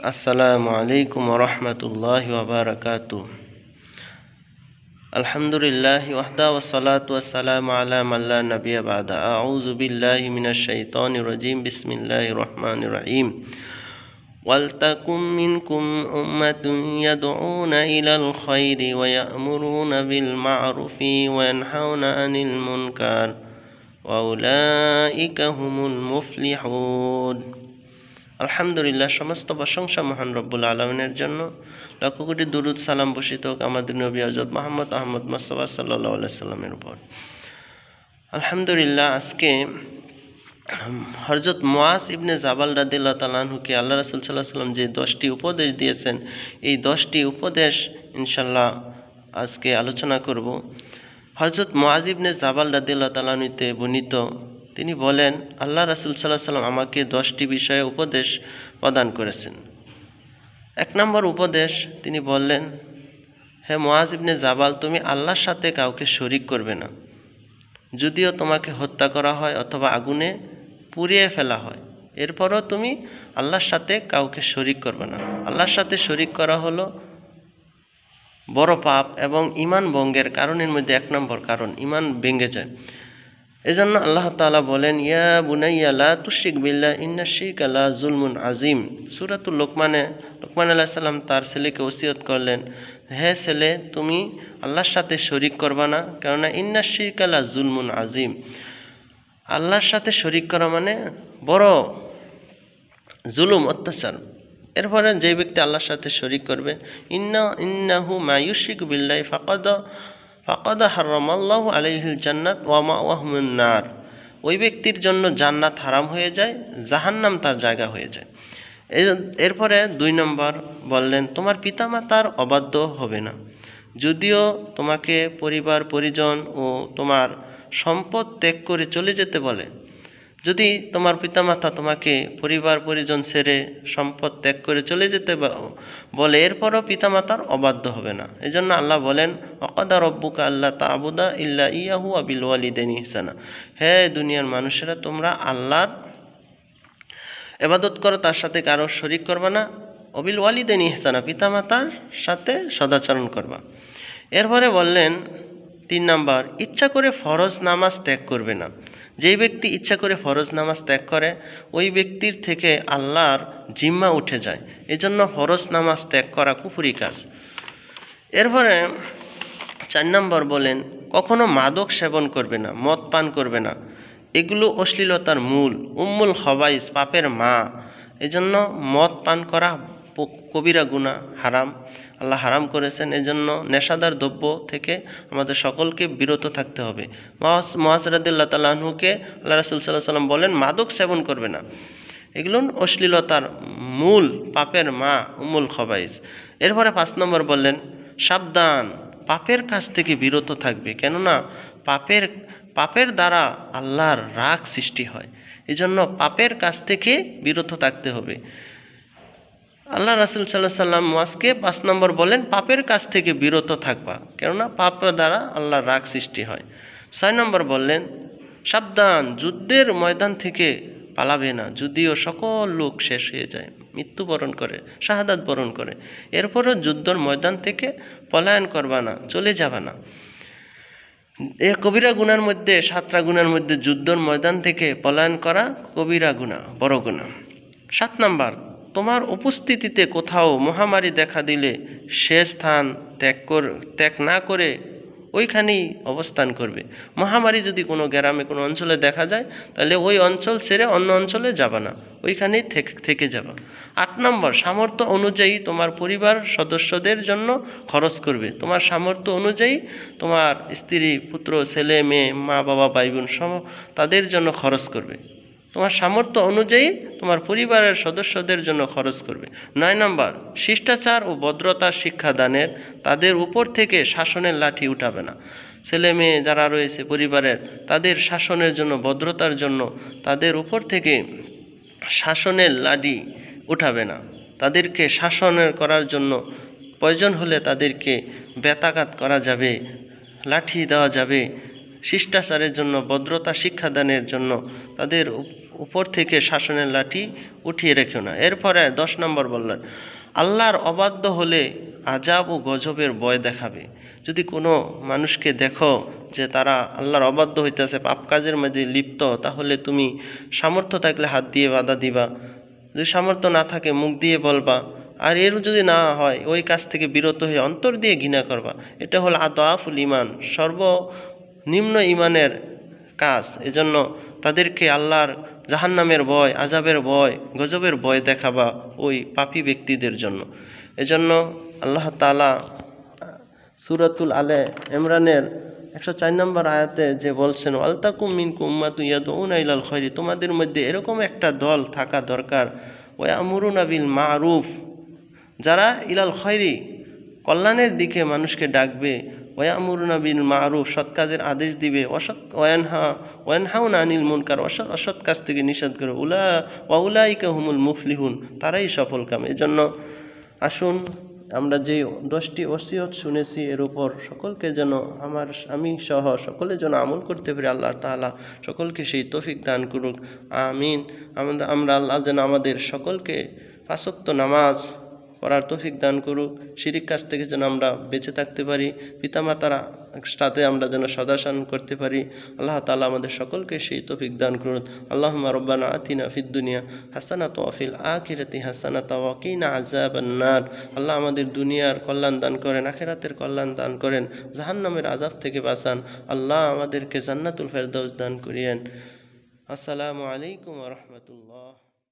আসসালামু আলাইকুম ওয়া রাহমাতুল্লাহি ওয়া বারাকাতুহু। আলহামদুলিল্লাহি ওয়াহদা ওয়াস সালাতু ওয়াস সালামু আলা মান লা নাবিয়্যা বা'দা। আউযু বিল্লাহি মিনাশ শাইতানির রাজীম। বিসমিল্লাহির রহমানির রহিম। ওয়ালতাকুম মিনকুম উম্মাতুন ইয়াদউনা ইলাল খায়রি ওয়া ইয়া'মুরুনা বিল মা'রুফি ওয়া ইয়ানহাউনা আনিল মুনকার ওয়া উলাইকা হুমুল মুফলিহুন। আলহামদুলিল্লাহ, সমস্ত প্রশংসা মহান রব্বুল আলমিনের জন্য। লক্ষ কোটি দুরুদ সালাম বর্ষিত হোক আমাদের নবী হযরত মুহাম্মদ আহমদ মুস্তাফা সাল্লাল্লাহু আলাইহি সাল্লামের উপর। আলহামদুলিল্লাহ, আজকে হযরত মুআজ ইবনে জাবাল রাদিয়াল্লাহু তাআলা আনহুকে আল্লাহ রাসূল সাল্লাল্লাহু আলাইহি সাল্লাম যে 10টি উপদেশ দিয়েছেন, এই 10টি উপদেশ ইনশাআল্লাহ আজকে আলোচনা করব। হযরত মুআজ ইবনে জাবাল রাদিয়াল্লাহু তাআলা আনহুতে বর্ণিত, তিনি বলেন, আল্লাহ রাসূল সাল্লাল্লাহু আলাইহি সাল্লাম আমাকে 10টি বিষয়ে উপদেশ প্রদান করেছেন। 1 নম্বর উপদেশ, তিনি বললেন, হে মুআজ ইবনে জাবাল, তুমি আল্লাহর সাথে কাউকে শরীক করবে না। যদিও তোমাকে হত্যা করা হয় অথবা আগুনে পুড়িয়ে ফেলা হয়, এরপরও তুমি আল্লাহর সাথে কাউকে শরীক করবে না। আল্লাহর সাথে শরীক করা হলো বড় পাপ এবং ঈমান ভঙ্গের কারণের মধ্যে 1 নম্বর কারণ, ঈমান ভেঙে যায়। এজন্য আল্লাহ তাআলা বলেন, ইয়া বুনাইয়া লা তুশরিক বিল্লাহ ইন্নাশ শিরকা লা যুলমুন আযীম। সূরাতুল লোকমান আলাইহিস সালাম তার ছেলেকে ওসিয়ত করলেন, হে ছেলে, তুমি আল্লাহর সাথে শরীক করবা না, কেননা ইন্নাশ শিরকা লা যুলমুন আযীম। আল্লাহর সাথে শরীক করা মানে বড় জুলুম, অত্যাচার। এরপরে যে ব্যক্তি আল্লাহর সাথে শরীক করবে, ইন্নাহু মা ইউশরিকু বিল্লাহি ফাকাদ হারামাল্লাহু আলাইহিল জান্নাত ওয়া মাওয়াহুন নার। ওই ব্যক্তির জন্য জান্নাত হারাম হয়ে যায়, জাহান্নাম তার জায়গা হয়ে যায়। এরপরে 2 নম্বর বললেন, তোমার পিতামাতার অবাধ্য হবে না। যদিও তোমাকে পরিবার পরিজন ও তোমার সম্পদ ত্যাগ করে চলে যেতে বলে, যদি তোমার পিতামাতা তোমাকে পরিবার পরিজন ছেড়ে সম্পদ ত্যাগ করে চলে যেতে বলে, এরপরও পিতামাতার অবাধ্য হবে না। এজন্য আল্লাহ বলেন, ওয়াকাদা রব্বুকা আল্লা তা'বুদা ইল্লা ইয়াহু ওয়া বিল ওয়ালিদাইনি ইহসানা। হে দুনিয়ার মানুষেরা, তোমরা আল্লাহর ইবাদত করো, তার সাথে কারো শরীক করবা না। ওবিল ওয়ালিদাইনি ইহসানা, পিতামাতার সাথে সদাচরণ করবা। এরপরে বললেন 3 নম্বর, ইচ্ছা করে ফরজ নামাজ ত্যাগ করবে না। যেই ব্যক্তি ইচ্ছা করে ফরজ নামাজ ত্যাগ করে, ওই ব্যক্তির থেকে আল্লাহর জিম্মা উঠে যায়। এজন্য ফরজ নামাজ ত্যাগ করা কুফরি কাজ। এরপরে 4 নম্বর বলেন, কখনো মাদক সেবন করবে না, মদ পান করবে না। এগুলো অশ্লীলতার মূল, উম্মুল খবাইস, পাপের মা। এজন্য মদ পান করা কবিরা গুনাহ, হারাম, আল্লাহ হারাম করেছেন। এজন্য নেশাদার দ্রব্য থেকে আমাদের সকলকে বিরত থাকতে হবে। মুআজ রাদিয়াল্লাহু তাআলা আনহুকে আল্লাহ রাসূল সাল্লাল্লাহু আলাইহি ওয়াসাল্লাম বলেন, মাদক সেবন করবে না। এগুলো অশ্লীলতার মূল, পাপের মা, উম্মুল খবাইস। এরপরে 5 নম্বর বললেন, সাবধান, পাপের কাছ থেকে বিরত থাকবে, কেননা পাপের দ্বারা আল্লাহর রাগ সৃষ্টি হয়। এজন্য পাপের কাছ থেকে বিরত থাকতে হবে। আল্লাহ রাসূল সাল্লাল্লাহু আলাইহি ওয়াসাল্লাম মুআজকে 5 নম্বর বলেন, পাপের কাছ থেকে বিরত থাকবা, কেননা পাপের দ্বারা আল্লাহর রাগ সৃষ্টি হয়। 6 নম্বর বললেন, সাবধান, যুদ্ধের ময়দান থেকে পালাবে না। যদিও সকল লোক শেষ হয়ে যায়, মৃত্যুবরণ করে, শাহাদাত বরণ করে, এরপরও যুদ্ধের ময়দান থেকে পলায়ন করবা না, চলে যাবা না। এর কবিরা গুনার মধ্যে, 7টা গুনার মধ্যে যুদ্ধের ময়দান থেকে পলায়ন করা কবিরা গুনাহ, বড় গুনাহ। 7 নম্বর, তোমার উপস্থিতিতে কোথাও মহামারী দেখা দিলে সে স্থান ত্যাগ না করে ওইখানেই অবস্থান করবে। মহামারী যদি কোনো গ্রামে, কোনো অঞ্চলে দেখা যায়, তাহলে ওই অঞ্চল ছেড়ে অন্য অঞ্চলে যাবা না, ওইখানেই থেকে যাবা। 8 নম্বর, সামর্থ্য অনুযায়ী তোমার পরিবার সদস্যদের জন্য খরচ করবে। তোমার সামর্থ্য অনুযায়ী তোমার স্ত্রী, পুত্র, ছেলে, মেয়ে, মা, বাবা, ভাই, বোন সহ তাদের জন্য খরচ করবে। তোমার সামর্থ্য অনুযায়ী তোমার পরিবারের সদস্যদের জন্য খরচ করবে। 9 নম্বর, শিষ্টাচার ও ভদ্রতার শিক্ষা দানের, তাদের উপর থেকে শাসনের লাঠি উঠাবে না। ছেলে মেয়ে যারা রয়েছে পরিবারের, তাদের শাসনের জন্য, ভদ্রতার জন্য তাদের উপর থেকে শাসনের লাঠি উঠাবে না। তাদেরকে শাসনের করার জন্য প্রয়োজন হলে তাদেরকে বেতাঘাত করা যাবে, লাঠি দেওয়া যাবে। শিষ্টাচারের জন্য, ভদ্রতা শিক্ষাদানের জন্য তাদের উপর থেকে শাসনের লাঠি উঠিয়ে রেখো না। এরপরে 10 নম্বর বললেন, আল্লাহর অবাধ্য হলে আযাব ও গজবের ভয় দেখাবে। যদি কোনো মানুষকে দেখো যে তারা আল্লাহর অবাধ্য হইতেছে, পাপ কাজের মাঝে লিপ্ত, তাহলে তুমি সামর্থ্য থাকলে হাত দিয়ে বাধা দিবা, যদি সামর্থ্য না থাকে মুখ দিয়ে বলবা, আর এর যদি না হয় ওই কাজ থেকে বিরত হয়ে অন্তর দিয়ে ঘৃণা করবা। এটা হলো আদাফুল ইমান, সর্বনিম্ন ইমানের কাজ। এজন্য তাদেরকে আল্লাহর জাহান্নামের ভয়, আযাবের ভয়, গজবের ভয় দেখাবা ওই পাপী ব্যক্তিদের জন্য। এজন্য আল্লাহ তাআলা সূরাতুল আলে ইমরানের 104 নম্বর আয়াতে যে বলছেন, ওয়ালতাকুম মিনকুম উম্মাতুন ইয়াদউনা ইলাল খায়রি, তোমাদের মধ্যে এরকম একটা দল থাকা দরকার, ওয়ায়ামুরুনা বিল মারুফ, যারা ইলাল খায়রি কল্যাণের দিকে মানুষকে ডাকবে, ওয়ায়ামুরুনা বিল মারুফ সৎ কাজের আদেশ দিবে, ওয়ানহাউনা আনিল মুনকার অসৎ কাজ থেকে নিষেধ করবে, উলাইকা হুমুল মুফলিহুন, তারাই সফলকাম। এজন্য আসুন আমরা যে 10টি ওসিয়ত শুনেছি এর উপর সকলকে যেন আমি সহ সকলে যেন আমল করতে পারি। আল্লাহ তাআলা সকলকে সেই তৌফিক দান করুক, আমিন। আমরা আল্লাহ যেন আমাদের সকলকে 5 ওয়াক্ত নামাজ পড়ার তৌফিক দান করুক, শিরিক কাজ থেকে যেন আমরা বেঁচে থাকতে পারি, পিতামাতার সাথে আমরা যেন সদাচরণ করতে পারি। আল্লাহ তাআলা আমাদের সকলকে সেই তৌফিক দান করুন। আল্লাহুম্মা রব্বানা আতিনা ফিদ দুনিয়া হাসানাতাও ওয়া ফিল আখিরাতি হাসানাতাও ওয়া কিনা আযাবান নার। আল্লাহ আমাদের দুনিয়ার কল্যাণ দান করেন, আখিরাতের কল্যাণ দান করেন, জাহান্নামের আযাব থেকে বাঁচান। আল্লাহ আমাদেরকে জান্নাতুল ফেরদাউস দান করিয়েন। আসসালামু আলাইকুম ওয়া রাহমাতুল্লাহ।